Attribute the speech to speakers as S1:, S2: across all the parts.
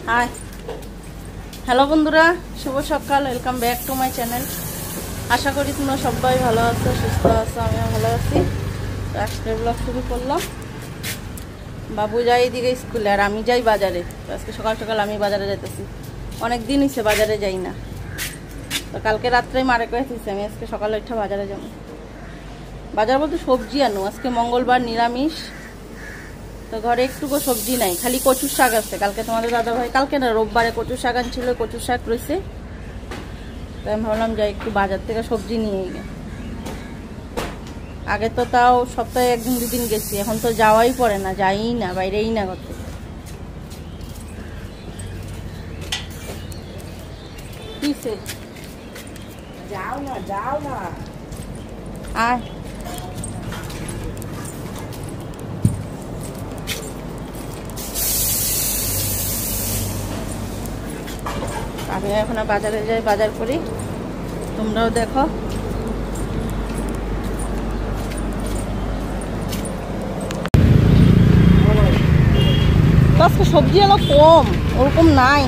S1: Hi hello বন্ধুরা, শুভ সকাল। Welcome back to my channel. আশা করি তোমরা সবাই ভালো আছো, সুস্থ আছো, আমিও ভালো আছি। তো আজকে ব্লগ শুরু করলাম। বাবু যাই এদিকে স্কুলে আর আমি যাই বাজারে। তো আজকে সকাল সকাল আমি বাজারে যাইতেছি। অনেক দিন হয়েছে বাজারে যাই না। তো কালকে রাত্রেই মারে কয়েছি আমি আজকে সকালে উঠে বাজারে যাবো। বাজার বলতে সবজি আনো, আজকে মঙ্গলবার নিরামিষ। তো ঘরে একটুকু সবজি নাই, খালি কচুর শাক আছে। কালকে তোমাদের দাদা ভাই, কালকে না রোববারে কচুর শাক আনছিল, কচুর শাক রয়েছে। তো আমি ভাবলাম যাই একটু বাজার থেকে সবজি নিয়ে গে। আগে তো তাও সপ্তাহে একদিন দুদিন গেছি, এখন তো যাওয়াই পড়ে না, যাই না, বাইরেই না করতে। কিসে
S2: যাও না যাও না
S1: আয় আমি এখন বাজারে যাই, বাজার করি, তোমরাও দেখো। আজকে সবজি এলো কম, ওরকম নাই।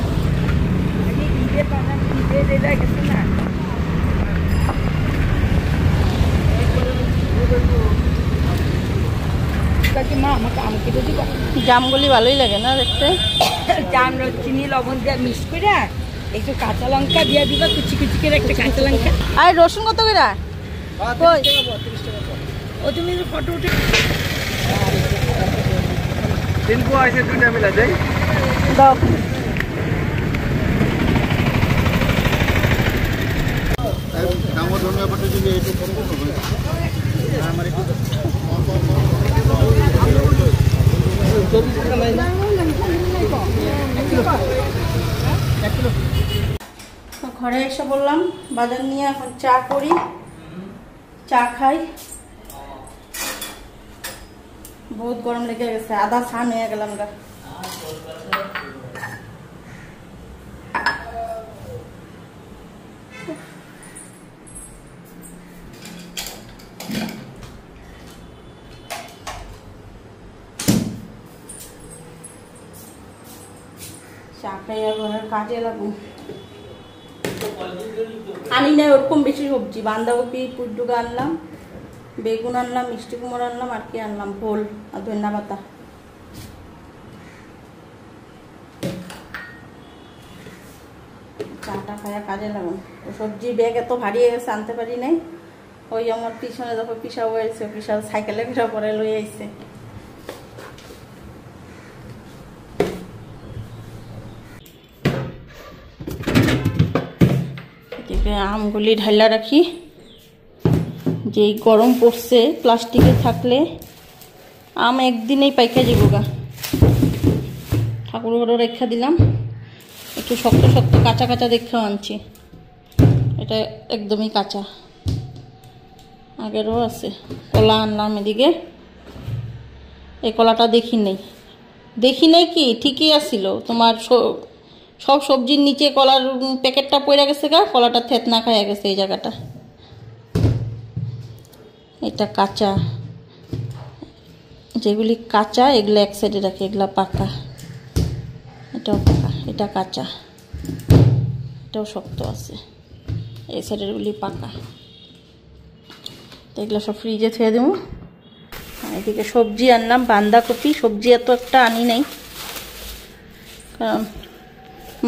S1: জামগুলি ভালোই লাগে না দেখতে।
S2: জাম চিনি লবণ দিয়ে মিক্স করে একটু কাঁচা লঙ্কা দিয়ে দিবা, কুচি কুচি করে একটা কাঁচা লঙ্কা।
S1: আর রসুন কত করে?
S2: ও তুমি ফটো উঠে
S1: দাও। ঘরে এসে বললাম বাজার নিয়ে এখন চা করি, চা খাই। বহুত গরম লেগে গেছে, আধা ছান হয়ে গেলাম গা। চা খাই আর ঘরের কাজে লাগুন। আনি না ওরকম বেশি সবজি, বাঁধাকপি পুটডুগা আনলাম, বেগুন আনলাম, মিষ্টি কুমড়ো আনলাম, আর কি আনলাম, ভোল আর ধনিয়া পাতা। চাটা খায়া কাজে লাগুন। সবজি ব্যাগ এত ভারী হয়ে গেছে, আনতে পারি নাই। ওই আমার পিছনে দেখো পিসাও হয়েছে, পিসা সাইকেলে ফিরা পরে লই আইছে। আমগুলি ঢাইলা রাখি, যেই গরম পড়ছে প্লাস্টিকে থাকলে আম একদিনেই পাইকা যাব গা। ঠাকুর ঘরে রেখা দিলাম, একটু শক্ত শক্ত কাঁচা কাঁচা দেখেও আনছি। এটা একদমই কাঁচা, আগেরও আছে। কলা আনলাম এদিকে, এই কলাটা দেখি নেই কি ঠিকই আসছিল। তোমার সব সবজির নিচে কলার প্যাকেটটা পড়ে গেছে গা, কলাটা থেতনা খাইয়া গেছে এই জায়গাটা। এটা কাঁচা, যেগুলি কাঁচা এগুলো এক সাইডে রাখি, এগুলা পাকা। এটাও পাকা, এটা কাঁচা, এটাও শক্ত আছে, এই সাইডের গুলি পাকা। তো এগুলো সব ফ্রিজে থুয়ে দেবো। এদিকে সবজি আনলাম, বাঁধাকপি। সবজি এত একটা আনি নাই, কারণ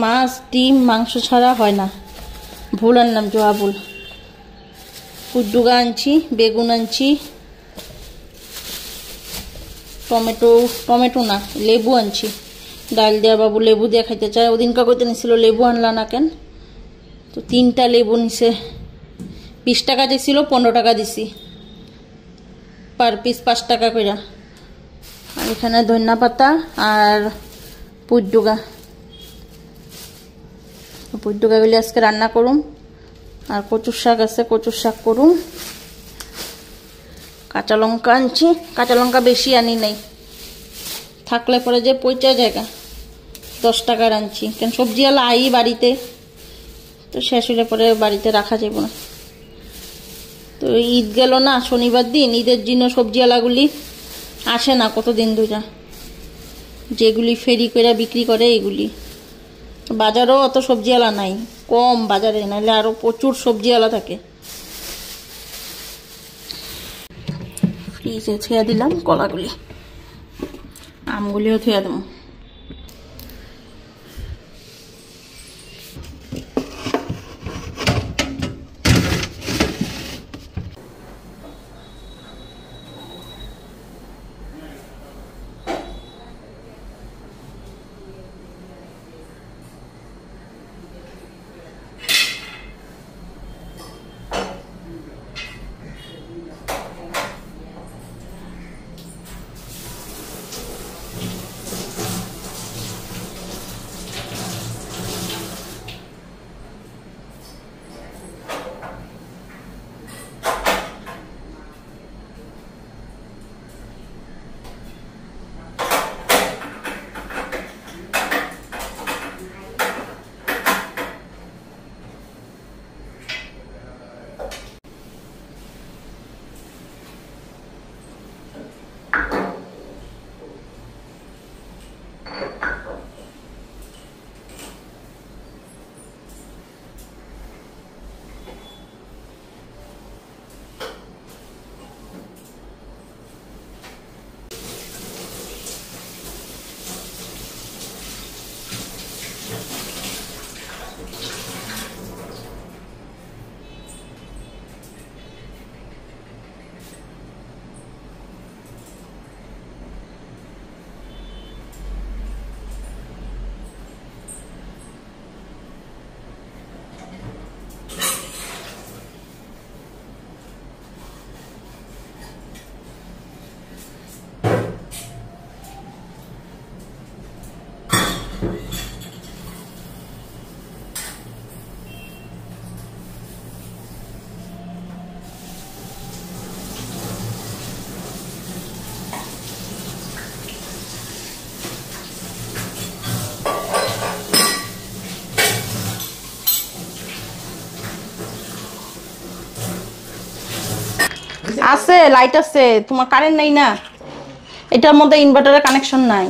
S1: মাছ ডিম মাংস ছাড়া হয় না। ভুল আনলাম, জোয়া ভুল। পুটডুগা আনছি, বেগুন আনছি, টমেটো না লেবু আনছি। ডাল দেওয়া বাবু লেবু দিয়ে খাইতে চায়, ওদিনকা কইতে নিছিল লেবু আনলা না কেন। তো 3টা লেবু নিছে, 20 টাকা দিছিল, 15 টাকা দিছি পার পিস, 5 টাকা করে। আর এখানে ধনিয়া পাতা আর পুটডুগাগুলি আজকে রান্না করুম। আর কচুর শাক আছে, কচুর শাক করুম। কাঁচা লঙ্কা আনছি, কাঁচা লঙ্কা বেশি আনি নাই, থাকলে পরে যে পচা জায়গা। 10 টাকার আনছি, কেন সবজি আলা আই বাড়িতে, তো শেষ হলে পরে বাড়িতে রাখা যাবে না। তো ঈদ গেল না শনিবার দিন, ঈদের জন্য সবজি আলাগুলি আসে না কতদিন ধরে, যেগুলি ফেরি করে বিক্রি করে এগুলি বাজারও অত সবজিওয়ালা নাই, কম বাজারে, নাহলে আরো প্রচুর সবজিওয়ালা থাকে। ফ্রিজে থুয়া দিলাম কলাগুলি, আমগুলিও থুয়া দেবো। আছে, লাইট আছে, তোমার কারেন্ট নাই না, এটার মধ্যে ইনভার্টারের কানেকশন নাই।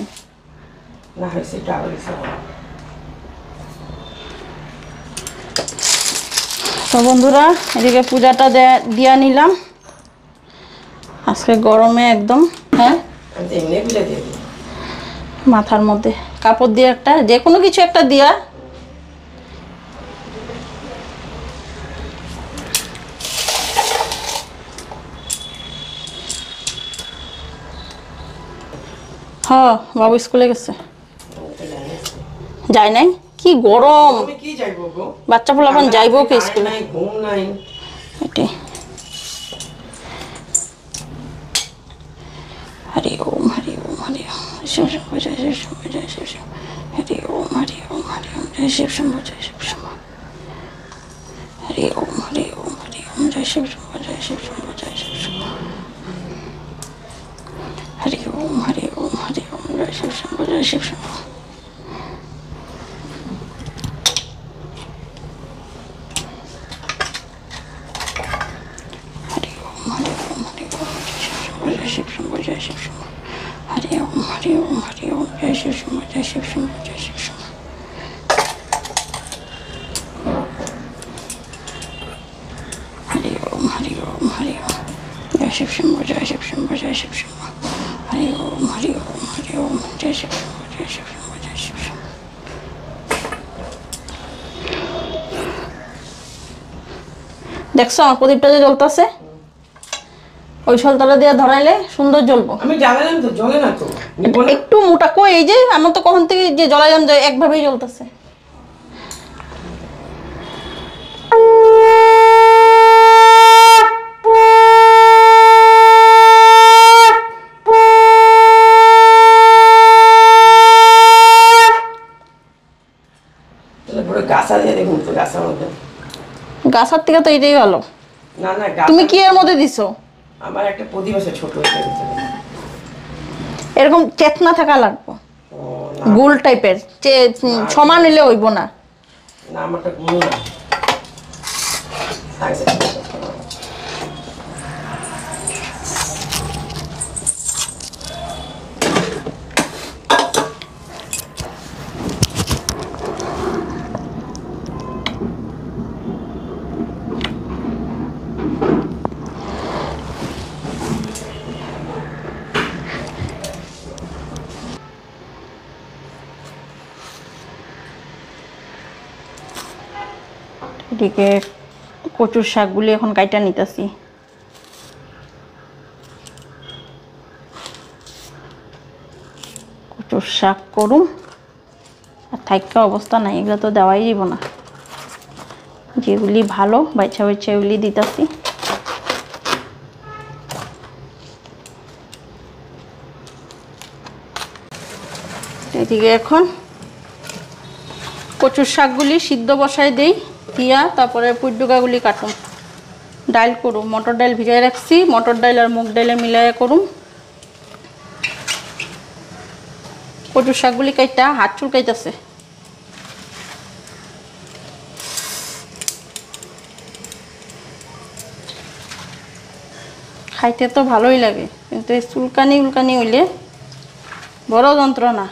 S2: না হয়েছে
S1: তো বন্ধুরা, এদিকে পূজাটা দিয়া নিলাম আজকে গরমে একদম। হ্যাঁ, মাথার মধ্যে কাপড় দিয়ে একটা, যে কোনো কিছু একটা দিয়া। হ্যাঁ, বাবু স্কুলে গেছে। যায় নাই? কি গরম, বাচ্চা পোলাপান যাইবো কি স্কুলে? এটাই। হরি ওম হরি ওম হরি ওম, শিব শম্ভু জয় শিব শম্ভু জয় শিব শম্ভু, হরি ওম হরি ওম হরি ওম জয় শিব শম্ভু জয় শিব শম্ভু, হরি ওম হরি ওম হরি ওম জয় শিব শম্ভু জয় শিব শম্ভু জয় শিব শম্ভু, হরি ওম হরি ওম হরি ওম জয় শিব শম্ভু জয় শিব শম্ভু। শিব শম্ভু জয় শিব শম্ভু, হরি ওম হরি ওম হরি ওম জয় শিব শম্ভু জয় শিব শম্ভু জয় শিব শম্ভু। হরি ওম হরি ওম হরি ওম জয় শিব শম্ভু জয় শিব শম্ভু জয় শিব শম্ভু, হরি ওম হরি ওম হরি ওম জয় শিব শম্ভু জয় শিব শম্ভু জয় শিব শম্ভু। দেখছো আমার প্রদীপটা যে জ্বলতেছে, ওই সলতাটা দিয়ে ধরাইলে সুন্দর জ্বলবো।
S2: আমি জ্বালালাম তো, জ্বলে না তো,
S1: একটু মোটা কই, এই যে আমার তো কখন থেকে যে জ্বলাইলাম যে একভাবেই জ্বলতেছে।
S2: গাছা দিয়ে দেখুন তো, গাছার মধ্যে,
S1: গাছার থেকে তো এটাই ভালো।
S2: না না,
S1: তুমি কি এর মধ্যে দিছো?
S2: আমার একটা প্রদীপ আছে ছোট,
S1: এরকম চেতনা থাকা লাগবে, গোল টাইপের, সমান হইলে হইব না।
S2: না আমারটা গোল না,
S1: এদিকে কচুর শাকগুলি এখন কাইটা নিতেছি। কচুর শাক করুম, আর থাইকা অবস্থা নাই, এগুলো তো দেওয়াই যাব না। যেগুলি ভালো বাইছা বাইছা এগুলি দিতেছি। এদিকে এখন কচুর শাকগুলি সিদ্ধ বসাই দেই, দিয়া তারপরে পুঁইডুকাগুলি কাটুম, ডাইল করুম। মটর ডাইল ভিজাই রাখছি, মটর ডাইল আর মুগ ডাইলে মিলাইয়া করুম। কচুর শাকগুলি কাইটা হাত চুলকাইতেছে। খাইতে তো ভালোই লাগে, কিন্তু এই চুলকানি উলকানি হইলে বড় যন্ত্রণা।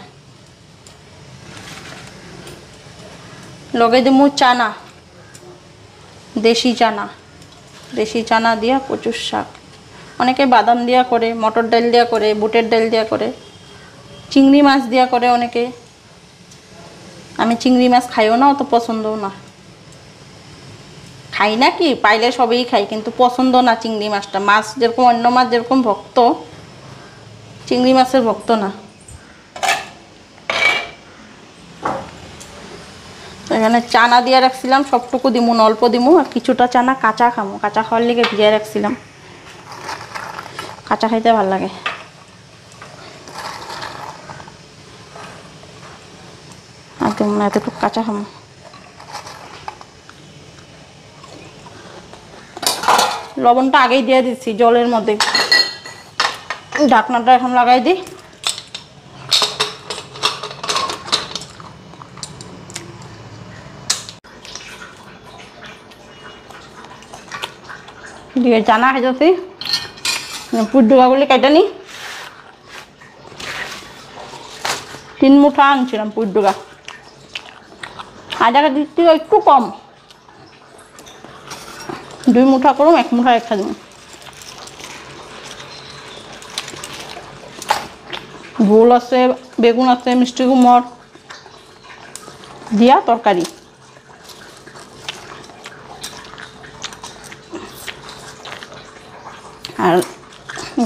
S1: লগে দিমু চানা, দেশি চানা, দেশি চানা দিয়া কচুর শাক। অনেকে বাদাম দিয়া করে, মটর ডাল দিয়া করে, বুটের ডাল দিয়া করে, চিংড়ি মাছ দিয়া করে অনেকে। আমি চিংড়ি মাছ খাইও না, অত পছন্দও না। খাই না কি, পাইলে সবই খাই, কিন্তু পছন্দ না চিংড়ি মাছটা। মাছ যেরকম অন্য মাছ যেরকম ভক্ত, চিংড়ি মাছের ভক্ত না। এখানে চানা দিয়ে রাখছিলাম, সবটুকু দিমু না, অল্প দিমু। আর কিছুটা চানা কাঁচা খামো, কাঁচা খাওয়ার লেগে ভিজাই রাখছিলাম। কাঁচা খাইতে ভালো লাগে। আর দিমু না, এতটুকু কাঁচা খামো। লবণটা আগেই দিয়ে দিচ্ছি জলের মধ্যে। ঢাকনাটা এখন লাগাই দিই। দিয়ে চানা খাইতেছি, পুঁইডুকাগুলি কাইটা নি। 3 মুঠা আনছিলাম পুঁইডুকা, আধা কেজির থেকে একটু কম। 2 মুঠা করুম, 1 মুঠা রেখা দিব। ভোল আছে, বেগুন আছে, মিষ্টি কুমড় দিয়া তরকারি। আর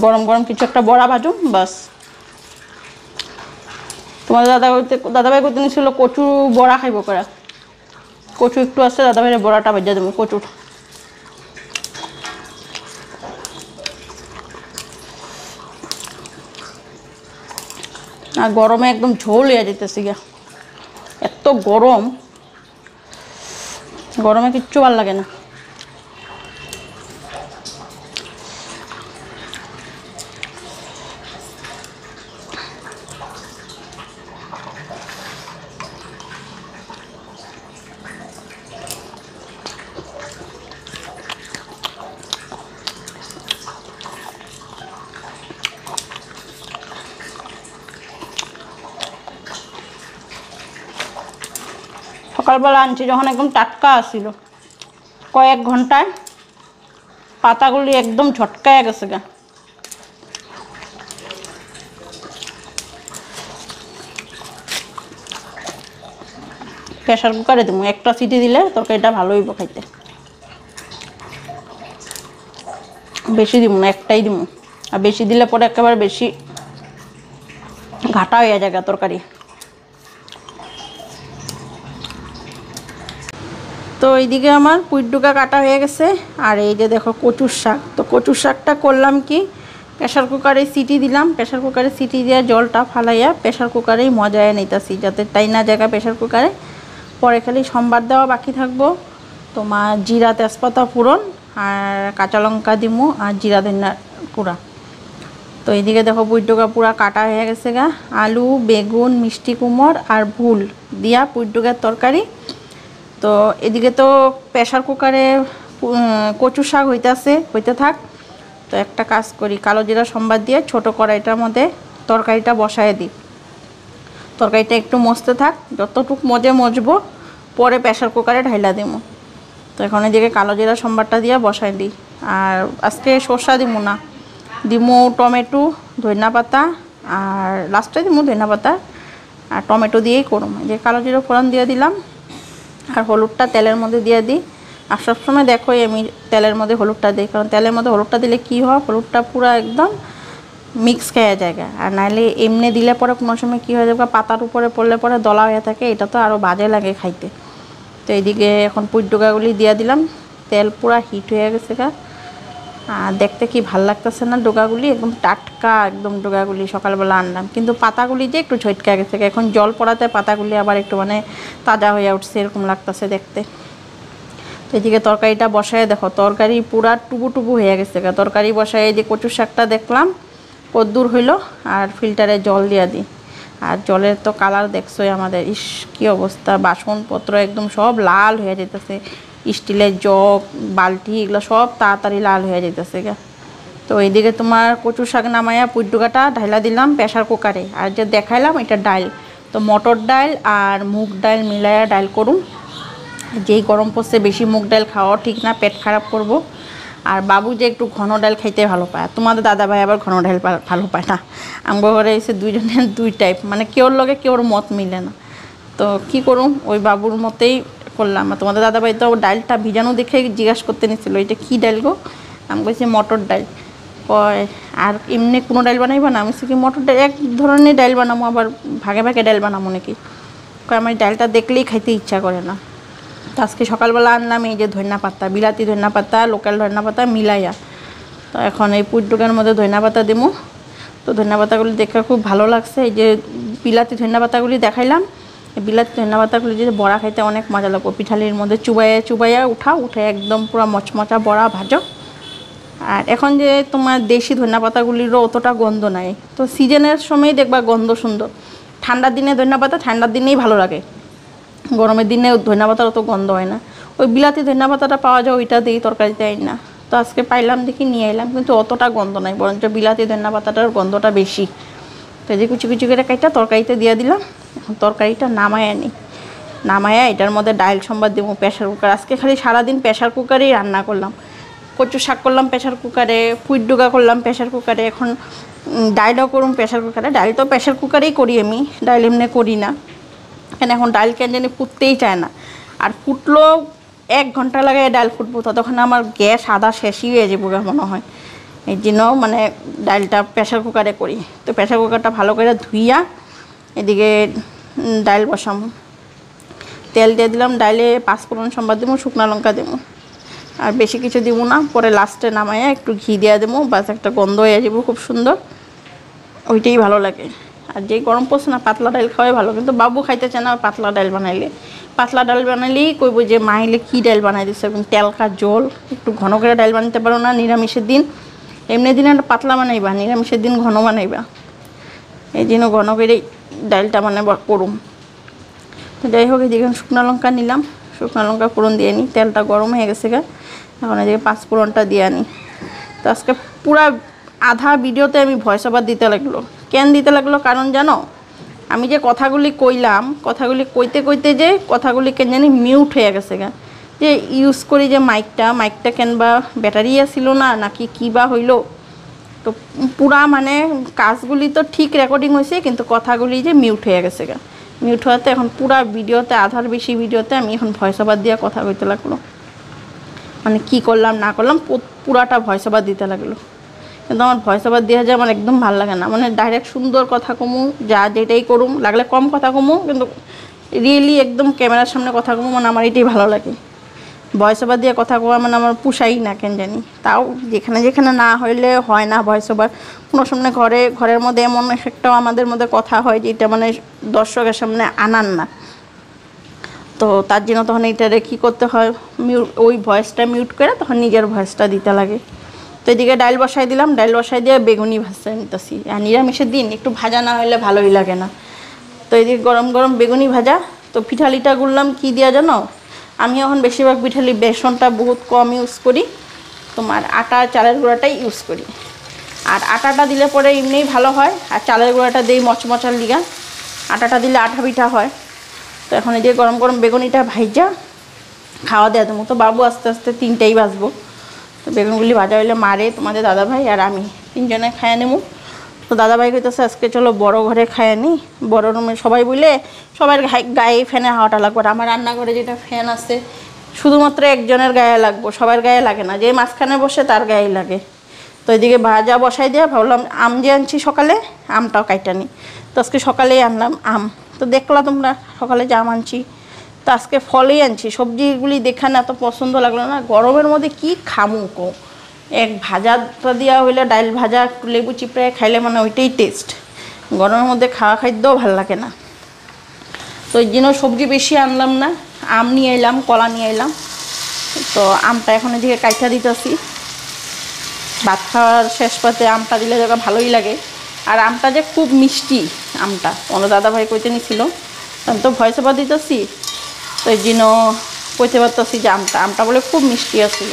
S1: গরম গরম কিছু একটা বড়া ভাজুম, বাস। তোমাদের দাদাভাই করতে নিয়েছিল কচু বড়া খাইব করে। কচু একটু আছে, দাদাভাইয়ের বড়াটা ভেজা দেবো কচুর। আর গরমে একদম ঝোল হয়ে যেতেছে গিয়া, এত গরম, গরমে কিচ্ছু ভালো লাগে না। সকালবেলা আনছি যখন একদম টাটকা আসছিল, কয়েক ঘন্টায় পাতাগুলি একদম ঝটকায় গেছে গা। প্রেশার কুকারে দেবো, একটা সিটি দিলে তরকারিটা ভালো হইব খাইতে। বেশি দিব না, একটাই দিব। আর বেশি দিলে পরে একেবারে বেশি ঘাটা হয়ে যায় তরকারি। তো এইদিকে আমার পুঁইডুকা কাটা হয়ে গেছে। আর এই যে দেখো কচুর শাক। তো কচুর শাকটা করলাম কি, প্রেশার কুকারে সিটি দিলাম। প্রেশার কুকারে সিটি দিয়ে জলটা ফালাইয়া প্রেশার কুকারেই মজায় নিতেছি, যাতে তাই না জায়গা প্রেশার কুকারে। পরে খালি সম্বার দেওয়া বাকি থাকবো। তোমার জিরা তেজপাতা ফোড়ন আর কাঁচা লঙ্কা দিমু আর জিরা ধনিয়া গুঁড়া। তো এইদিকে দেখো পুঁইডুকা পুরা কাটা হয়ে গেছে গা। আলু, বেগুন, মিষ্টি কুমড় আর ভুল দিয়া পুঁইডুকার তরকারি। তো এদিকে তো প্রেশার কুকারে কচু শাক হইতে থাক। তো একটা কাজ করি, কালো জিরা সম্বার দিয়ে ছোট কড়াইটার মধ্যে তরকারিটা বসায় দিই। তরকারিটা একটু মজতে থাক, যতটুক মজবো, পরে প্রেশার কুকারে ঢাইলা দিব। তো এখন এদিকে কালো জিরা সম্বারটা দিয়ে বসাই দিই। আর আজকে সর্ষা দিমু না, দিমু টমেটো, ধনিয়া পাতা, আর লাস্টে দিমু ধনিয়া পাতা আর টমেটো দিয়েই করুম। যে কালো জিরা ফোড়ন দিয়ে দিলাম, আর হলুদটা তেলের মধ্যে দিয়ে দিই। আর সবসময় দেখোই আমি তেলের মধ্যে হলুদটা দিই, কারণ তেলের মধ্যে হলুদটা দিলে কী হয়, হলুদটা পুরো একদম মিক্স খাওয়া জায়গা। আর নাহলে এমনি দিলে পরে কোনো সময় কী হয়ে যাবে, পাতার উপরে পড়লে পরে দলা হয়ে থাকে, এটা তো আরও বাজে লাগে খাইতে। তো এইদিকে এখন পুঁই ডোকাগুলি দিয়ে দিলাম, তেল পুরা হিট হয়ে গেছে গা। আর দেখতে কি ভাল লাগতেছে না, ডোকাগুলি একদম টাটকা, একদম ডোকাগুলি সকালবেলা আনলাম, কিন্তু পাতাগুলি যে একটু ঝটকা গেছে, এখন জল পড়াতে পাতাগুলি আবার একটু মানে তাজা হয়ে উঠছে, এরকম লাগতেছে দেখতে। তো এদিকে তরকারিটা বসায় দেখো, তরকারি পুরা টুবু টুবু হয়ে গেছে গা। তরকারি বসায় এই যে কচুর শাকটা দেখলাম কদ্দুর হইলো, আর ফিল্টারে জল দিয়া দিই। আর জলের তো কালার দেখছোই আমাদের, ইস কী অবস্থা, বাসনপত্র একদম সব লাল হয়ে যেতেছে, স্টিলের জগ বালতি এগুলো সব তাড়াতাড়ি লাল হয়ে যেতেছে গা। তো এইদিকে তোমার কচু শাক নামাইয়া পুঁই ডোকাটা ঢাইলা দিলাম প্রেশার কুকারে। আর যে দেখাইলাম এটা ডাল, তো মটর ডাল আর মুগ ডাল মিলাইয়া ডাল করুন। যেই গরম পড়ছে বেশি মুগ ডাল খাওয়া ঠিক না, পেট খারাপ করব। আর বাবু যে একটু ঘন ডাল খাইতে ভালো পায়, তোমাদের দাদাভাই আবার ঘন ডাল ভালো পায় না। আমার ঘরে এসে দুইজনের দুই টাইপ, মানে কেউর লগে কেউর মত মিলে না। তো কি করুম, ওই বাবুর মতেই করলাম। আর তোমাদের দাদাভাই তো ডালটা ভিজানো দেখে জিজ্ঞাসা করতে নিচ্ছিল, এটা কী ডাল গো? আমি বলছি মটর ডাল। কয় আর এমনি কোনো ডাল বানাইবা না? আমি কি মটর ডাল এক ধরনের ডাল বানাবো, আবার ভাগে ভাগে ডাল বানাবো নাকি? কয় আমার ডালটা দেখলেই খাইতে ইচ্ছা করে না। তো আজকে সকালবেলা আনলাম এই যে ধনিয়া পাতা, বিলাতি ধনিয়া পাতা, লোকাল ধনিয়া পাতা মিলাইয়া। তো এখন এই পুঁই ডোকার মধ্যে ধনিয়া পাতা দেবো। তো ধনিয়া পাতাগুলি দেখে খুব ভালো লাগছে। এই যে বিলাতি ধনিয়া পাতাগুলি দেখাইলাম, এই বিলাতি ধনিয়া পাতাগুলি যদি বড়া খাইতে অনেক মজা লাগবে। পিঠালির মধ্যে চুবাইয়া উঠে একদম পুরো মচমচা বড়া ভাজো। আর এখন যে তোমার দেশি ধনিয়া পাতাগুলিরও অতটা গন্ধ নাই, তো সিজনের সময়ই দেখবা গন্ধ সুন্দর। ঠান্ডার দিনে ধনিয়া পাতা ঠান্ডার দিনেই ভালো লাগে, গরমের দিনে ধনিয়া পাতার অত গন্ধ হয় না। ওই বিলাতি ধনিয়া পাতাটা পাওয়া যায়, ওইটা দিয়েই তরকারিতে আই না। তো আজকে পাইলাম দেখি নিয়ে এলাম, কিন্তু অতটা গন্ধ নাই, বরঞ্চ বিলাতি ধনিয়া পাতাটার গন্ধটা বেশি। তো এই যে কুচি কুচি করে কাইটা তরকারিতে দিয়ে দিলাম। এখন তরকারিটা নামায় আনি, নামায়া এটার মধ্যে ডাল সম্বাদ দেবো প্রেশার কুকার। আজকে খালি সারাদিন প্রেশার কুকারেই রান্না করলাম। কচু শাক করলাম প্রেশার কুকারে, পুঁই ডোকা করলাম প্রেশার কুকারে, এখন ডালও করুন প্রেশার কুকারে। ডাল তো প্রেশার কুকারেই করি আমি, ডাল এমনি করি না। এখন ডাল কেন জানি ফুটতেই চায় না, আর ফুটলেও 1 ঘন্টা লাগে ডাল ফুটবো, ততক্ষণ আমার গ্যাস আদা শেষই হয়ে যাবো মনে হয়। এই জন্য মানে ডালটা প্রেশার কুকারে করি। তো প্রেশার কুকারটা ভালো করে ধুইয়া এদিকে ডাল বসাবো, তেল দিয়ে দিলাম, ডালে 5 ফোড়ন সম্বাদ দেবো, শুকনো লঙ্কা দেবো, আর বেশি কিছু দিব না। পরে লাস্টে নামাইয়া একটু ঘি দিয়ে দেবো, বাস একটা গন্ধ হয়ে যাবো খুব সুন্দর, ওইটাই ভালো লাগে। আর যেই গরম পড়ছে না, পাতলা ডাল খাওয়াই ভালো, কিন্তু বাবু খাইতে চায় না পাতলা ডাল বানাইলে। পাতলা ডাল বানাইলেই কইব যে মাইলে কী ডাল বানাই দিচ্ছে, এবং তেলকা জল, একটু ঘন করে ডাল বানাতে পারো না নিরামিষের দিন। এমনি দিন একটা পাতলা বানাইবা, নিরামিষের দিন ঘন বানাইবা। এই জন্য ঘন করেই ডালটা মানে করুম। তো যাই হোক, এদিকে শুকনো লঙ্কা নিলাম, শুকনো লঙ্কা ফোড়ন দিয়ে নিই, তেলটা গরম হয়ে গেছে গা। এখন এদিকে 5 ফোড়নটা দিয়ে আনি। তো আজকে পুরা আধা ভিডিওতে আমি ভয়েস ওভার দিতে লাগলো। কেন দিতে লাগলো কারণ জানো, আমি যে কথাগুলি কইলাম, কথাগুলি কইতে কইতে যে কথাগুলি কেন জানি মিউট হয়ে গেছে গা। যে ইউজ করি যে মাইকটা কেন বা ব্যাটারি ছিল না নাকি কী বা হইলো, তো পুরা মানে কাজগুলি তো ঠিক রেকর্ডিং হয়েছে, কিন্তু কথাগুলি যে মিউট হয়ে গেছে গা। মিউট হওয়াতে এখন পুরা ভিডিওতে, আধার বেশি ভিডিওতে আমি এখন ভয়েস ওভার দিয়ে কথা কইতে লাগলো। মানে কী করলাম না করলাম পুরাটা ভয়েস ওভার দিতে লাগলো। কিন্তু আমার ভয়েস ওভার দেওয়া যায় আমার একদম ভালো লাগে না, মানে ডাইরেক্ট সুন্দর কথা কমু, যা যেটাই করুম, লাগলে কম কথা কমু, কিন্তু রিয়েলি একদম ক্যামেরার সামনে কথা কমু, মানে আমার এটাই ভালো লাগে। ভয়েস ওভার দিয়ে কথা কওয়া মানে আমার পুষাই না কেন জানি। তাও যেখানে যেখানে না হইলে হয় না ভয়েস ওভার, কোনো সামনে ঘরের মধ্যে এমন একটাও আমাদের মধ্যে কথা হয় যেটা মানে দর্শকের সামনে আনান না, তো তার জন্য তখন এইটারে কী করতে হয়, ওই ভয়েসটা মিউট করে তখন নিজের ভয়েসটা দিতে লাগে। তো এদিকে ডাল বসাই দিলাম, ডাল বসাই দিয়ে বেগুনি ভাজতে নিতেছি। আর নিরামিষের দিন একটু ভাজা না হলে ভালোই লাগে না। তো এদিকে গরম গরম বেগুনি ভাজা। তো পিঠালিটা গুললাম কী দিয়া জানো, আমি এখন বেশিরভাগ পিঠালি বেসনটা বহুত কম ইউজ করি, তোমার আটা চালের গুঁড়াটাই ইউজ করি। আর আটাটা দিলে পরে এমনিই ভালো হয়, আর চালের গুঁড়াটা দিই মচমচার লিগা, আটাটা দিলে আঠা পিঠা হয়। তো এখন এই যে গরম গরম বেগুনিটা ভাইজা খাওয়া দেওয়া দেবো। তো বাবু আস্তে আস্তে 3টাই বাজবো। তো বেগুনগুলি ভাজা হইলে মারে, তোমাদের দাদাভাই আর আমি 3জনে খাইয়া নেবো। তো দাদাভাই কইতেছে আজকে চলো বড় ঘরে খাইয়া নিই, বড় রুমে সবাই বলে সবার গায়ে ফ্যানে হাওয়াটা লাগবে। আর আমার রান্নাঘরে যেটা ফ্যান আছে শুধুমাত্র একজনের গায়ে লাগবো, সবার গায়ে লাগে না, যে মাঝখানে বসে তার গায়ে লাগে। তো এদিকে ভাজা বসাই দিয়ে ভাবলাম আম যে আনছি সকালে আমটাও কাইটা নিই। তো আজকে সকালেই আনলাম আম। তো দেখলা তোমরা সকালে যে আম আনছি, তো আজকে ফলেই আনছি। সবজিগুলি দেখে না এত পছন্দ লাগলো না, গরমের মধ্যে কি খামু কো, এক ভাজাটা দেওয়া হইলে ডাইল ভাজা একটু লেবু চিপড়ে খাইলে মানে ওইটাই টেস্ট। গরমের মধ্যে খাওয়া খাদ্যও ভাল লাগে না। তো এই জন্য সবজি বেশি আনলাম না, আম নিয়ে এলাম, কলা নিয়ে এলাম। তো আমটা এখন এদিকে কাইটা দিতেছি। ভাত খাওয়ার শেষ পাতে আমটা দিলে জায়গা ভালোই লাগে। আর আমটা যে খুব মিষ্টি, আমটা অন্য দাদাভাই কইতে নিছিল, আমি তো ভয়েস ওভার দিতেছি, তো এই জন্য কইতে পারতেছি যে আমটা বলে খুব মিষ্টি আসছিল।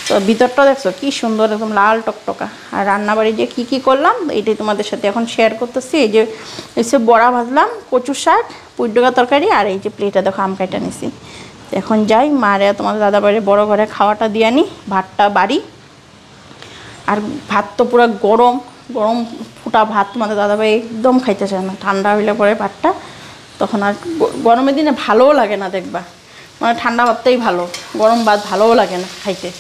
S1: তো ভিতরটা দেখছো কি সুন্দর, একদম লাল টকটকা। আর রান্নাবাড়ি যে কি করলাম এটাই তোমাদের সাথে এখন শেয়ার করতেছি। এই যে এসে বড়া ভাজলাম, কচুর শাক, পুঁইডোকা তরকারি, আর এই যে প্লেটে দেখো আম কাইটা নিছি। এখন যাই মারে তোমাদের দাদাবাড়ি বড় ঘরে খাওয়াটা দিয়ে আনি, ভাতটা বাড়ি। আর ভাত তো পুরো গরম গরম ফুটা ভাত, তোমাদের দাদাভাই একদম খাইতে চায় না। ঠান্ডা হইলে পরে ভাতটা তখন আর গরমের দিনে ভালোও লাগে না, দেখবা মানে ঠান্ডা ভাতটাই ভালো, গরম ভাত ভালোও লাগে না খাইতে।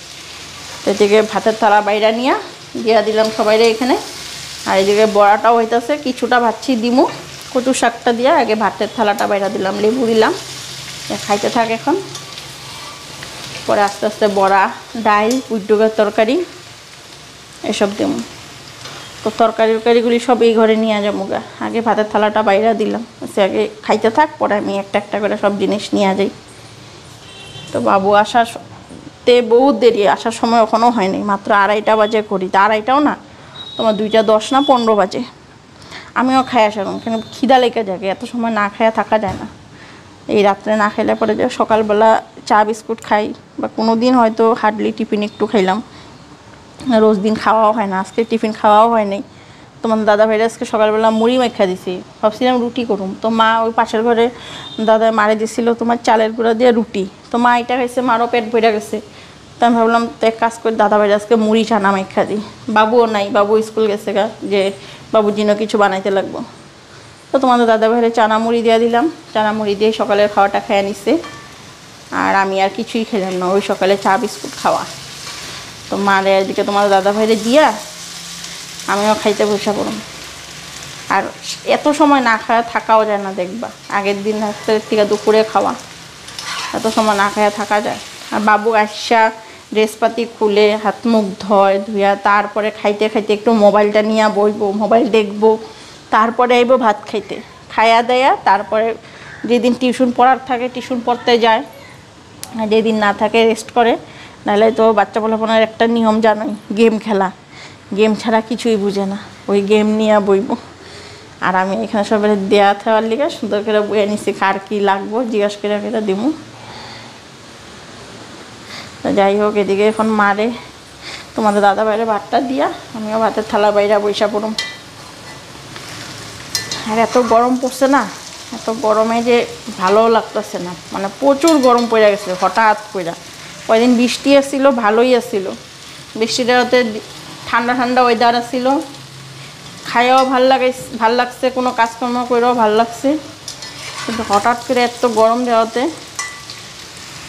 S1: এদিকে ভাতের থালা বাইরা নিয়ে দিয়া দিলাম সবাইরে এখানে। আর এদিকে বড়াটাও হইতেছে, কিছুটা ভাবছি দিমু কচু শাকটা দিয়ে। আগে ভাতের থালাটা বাইরা দিলাম, লেবু দিলাম, খাইতে থাক এখন। পরে আস্তে আস্তে বড়া, ডাইল, পুঁইডোকার তরকারি এসব দেবো। তো তরকারিগুলি সব এই ঘরে নিয়ে যাবো গা। আগে ভাতের থালাটা বাইরা দিলাম, সে আগে খাইতে থাক, পরে আমি একটা একটা করে সব জিনিস নিয়ে যাই। তো বাবু আসাতে বহুত দেরি, আসার সময় এখনও হয়নি, মাত্র 2:30 বাজে করি। তা 2:30টাও না, তোমার 2:10 না 15 বাজে। আমিও খাই আসালাম, কেন খিদা লেগে যায়, এত সময় না খাইয়া থাকা যায় না। এই রাত্রে না খাইলে পরে যে সকালবেলা চা বিস্কুট খাই, বা কোনো দিন হয়তো হার্ডলি টিফিন একটু খাইলাম, রোজ দিন খাওয়াও হয় না। আজকে টিফিন খাওয়াও হয় নাই। তোমার দাদা ভাইরা আজকে সকালবেলা মুড়ি মাখা দিছি, ভাবছিলাম রুটি করুম। তো মা ওই পাশের ঘরে দাদা মারে দিছিল তোমার চালের গুঁড়া দিয়ে রুটি, তো মা এটা খাইছে, মারও পেট ভরে গেছে। তো আমি ভাবলাম তো এক কাজ করে দাদা ভাইরা আজকে মুড়ি ছানা মাখা দিই। বাবুও নাই, বাবু স্কুল গেছে গা, যে বাবুর জন্য কিছু বানাইতে লাগবো। তো তোমাদের দাদা ভাইরে চানা মুড়ি দিয়ে দিলাম, চানা মুড়ি দিয়ে সকালের খাওয়াটা খেয়ে নিচ্ছে। আর আমি আর কিছুই খেলাম না, ওই সকালে চা বিস্কুট খাওয়া। তো মারে এদিকে তোমার দাদা ভাইরে দিয়া আমিও খাইতে বসে পড়লাম। আর এত সময় না খাওয়া থাকাও যায় না, দেখবা আগের দিন রাত্রের থেকে দুপুরে খাওয়া, এত সময় না খাওয়া থাকা যায়। আর বাবু আসা ড্রেসপাতি খুলে হাত মুখ ধুয়া তারপরে খাইতে খাইতে একটু মোবাইলটা নিয়ে বইবো, মোবাইল দেখবো, তারপরে আইবো ভাত খাইতে, খাইয়া দেয়া তারপরে যেদিন টিউশন পড়ার থাকে টিউশন পড়তে যায়, আর যেদিন না থাকে রেস্ট করে। নাহলে তো বাচ্চা পোলাপনের একটা নিয়ম জানোই, গেম খেলা, গেম ছাড়া কিছুই বুঝে না, ওই গেম নিয়ে বইব। আর আমি এখানে সবাই দেয়া থাকার লিগে সুন্দর করে বইয়ে নিচ্ছি, কার কী লাগবো জিজ্ঞাসা করে করে দিব। যাই হোক, এদিকে এখন মারে তোমাদের দাদা বাইরে ভাতটা দিয়া আমিও ভাতের থালা বাইরে বৈশা পড়ুম। আর এত গরম পড়ছে না, এত গরমে যে ভালো লাগতেছে না, মানে প্রচুর গরম পড়ে গেছে হঠাৎ করে। কয়দিন বৃষ্টি আসছিল, ভালোই আসছিল, বৃষ্টিটাতে ঠান্ডা ঠান্ডা ওয়েদার আসছিল, খাইয়াও ভাল লাগছে, কোনো কাজকর্ম করেও ভাল লাগছে। কিন্তু হঠাৎ করে এত গরম দেওয়াতে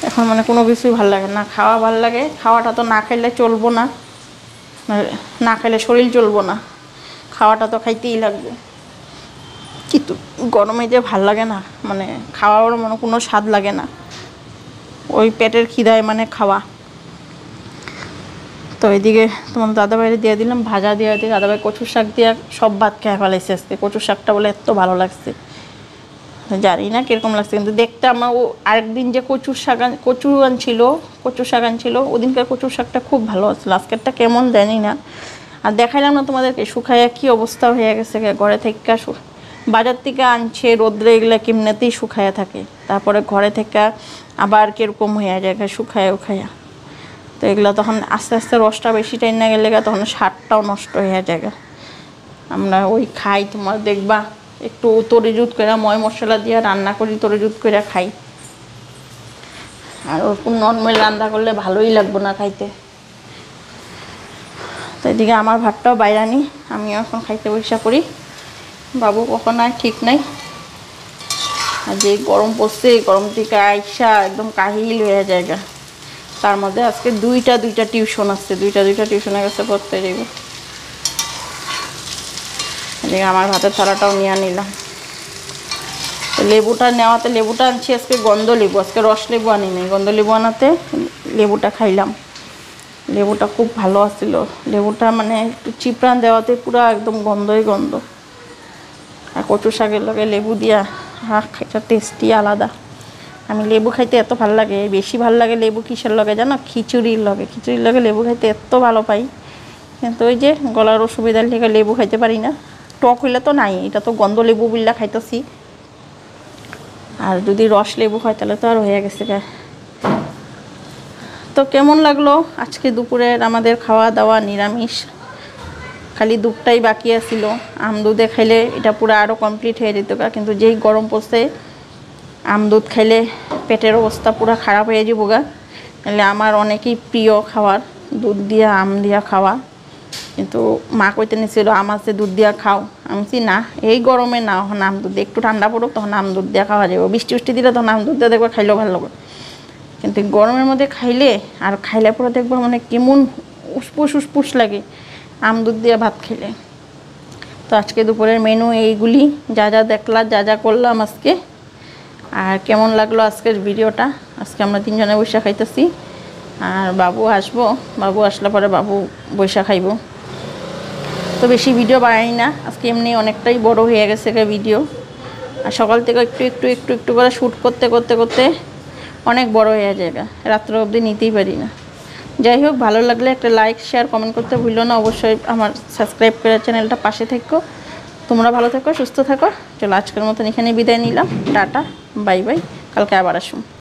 S1: এখন মানে কোনো কিছুই ভাল লাগে না, খাওয়া ভাল লাগে। খাওয়াটা তো না খাইলে চলবো না, না খাইলে শরীর চলবো না, খাওয়াটা তো খাইতেই লাগবে। কিন্তু গরমে যে ভাল লাগে না, মানে খাওয়ার মনে কোনো স্বাদ লাগে না, ওই পেটের খিদায় মানে খাওয়া। তো এদিকে তোমার দাদাভাইরে দিয়ে দিলাম ভাজা দিয়ে দাদাভাই কচুর শাক দিয়ে সব ভাত খেয়ে ফেলাইছে আজকে। কচুর শাকটা বলে এত ভালো লাগছে, জানি না কীরকম লাগছে, কিন্তু দেখতে আমার ও আরেকদিন যে কচুর শাক আনছিল ওদিনকার কচুর শাকটা খুব ভালো আসছিল, আজকেরটা কেমন জানি না। আর দেখাইলাম না তোমাদেরকে শুকাইয়া কী অবস্থা হয়ে গেছে, ঘরে থেকে বাজার থেকে আনছে রোদ্রে, এগুলো কেমনেতেই শুকাইয়া থাকে, তারপরে ঘরে থেকে আবার কীরকম হয়ে যায় শুকাইয়া। তো এগুলো তখন আস্তে আস্তে রসটা বেশি টাইম না গেলে তখন স্বাদটাও নষ্ট হয়ে যায়। আমরা ওই খাই, তোমার দেখবা একটু তরিজুত করে ময় মশলা দিয়ে রান্না করি, তরিজুত করে খাই। আর ওরকম নর্মাল রান্না করলে ভালোই লাগবো না খাইতে। তো এদিকে আমার ভাতটাও বাইরে নি, আমিও এখন খাইতে বসা করি। বাবু কখন আয় ঠিক নাই। আর যে গরম পড়ছে, গরম থেকে আইসা একদম কাহিল হয়ে জায়গা। তার মধ্যে আজকে দুইটা টিউশন আছে, দুইটা টিউশনে গেছে পড়তে যাইব। এদিকে আমার ভাতের থালাটাও নিয়ে নিলাম। লেবুটা নেওয়াতে, লেবুটা আনছি আজকে গন্ধ লেবু, আজকে রস লেবু আনি নাই। গন্ধ লেবু আনাতে লেবুটা খাইলাম। লেবুটা খুব ভালো আসছিল। লেবুটা মানে একটু চিপড়ান দেওয়াতে পুরো একদম গন্ধই গন্ধ। আর কচু শাকের লগে লেবু দিয়া এটা টেস্টি আলাদা। আমি লেবু খাইতে এত ভালো লাগে, বেশি ভালো লাগে লেবু কিসের লগে জানো? খিচুড়ির লগে লেবু খাইতে এত ভালো পাই। কিন্তু ওই যে গলার অসুবিধার থেকে লেবু খাইতে পারি না। টক হইলে তো নাই, এটা তো গন্ধ লেবু বিল্লা খাইতেছি। আর যদি রস লেবু হয় তাহলে তো আর হয়ে গেছে। তো কেমন লাগলো আজকে দুপুরের আমাদের খাওয়া দাওয়া? নিরামিষ, খালি দুধটাই বাকি আছিল। আম দুধে খাইলে এটা পুরো আরও কমপ্লিট হয়ে যেত। কিন্তু যেই গরম পড়ছে, আম দুধ খাইলে পেটের অবস্থা পুরো খারাপ হয়ে যাব গা। তাহলে আমার অনেকই প্রিয় খাবার দুধ দিয়া, আম দিয়া খাওয়া। কিন্তু মা কইতে নিছিল আম আছে দুধ দিয়া খাও। আমি না, এই গরমে না, তখন আম দুধ একটু ঠান্ডা পড়ুক তখন আম দুধ দিয়া খাওয়া যাবে। বৃষ্টি দিলে তখন আম দুধ দিয়ে দেখবো খাইলেও ভালো লাগে। কিন্তু গরমের মধ্যে খাইলে, আর খাইলে পরে দেখবো মানে কেমন উসপুস লাগে আম দুধ দিয়ে ভাত খাইলে। তো আজকে দুপুরের মেনু এইগুলি, যা দেখলা, যা করলাম আজকে। আর কেমন লাগলো আজকের ভিডিওটা? আজকে আমরা 3 জনে বৈশা খাইতেছি। আর বাবু আসবো, বাবু আসলে পরে বাবু বৈশা খাইব। তো বেশি ভিডিও বানাই না আজকে, এমনি অনেকটাই বড় হয়ে গেছে ভিডিও। আর সকাল থেকে একটু করে শ্যুট করতে অনেক বড় হয়ে যায়, রাত্র অবধি নিতেই পারি না। যাই হোক, ভালো লাগলে একটা লাইক, শেয়ার, কমেন্ট করতে ভুলো না। অবশ্যই আমার সাবস্ক্রাইব করে চ্যানেলটা পাশে থেকো। তোমরা ভালো থেকো, সুস্থ থাকো। চলো আজকের মতন এখানে বিদায় নিলাম। Tata, bye bye. কালকে আবার আসুন।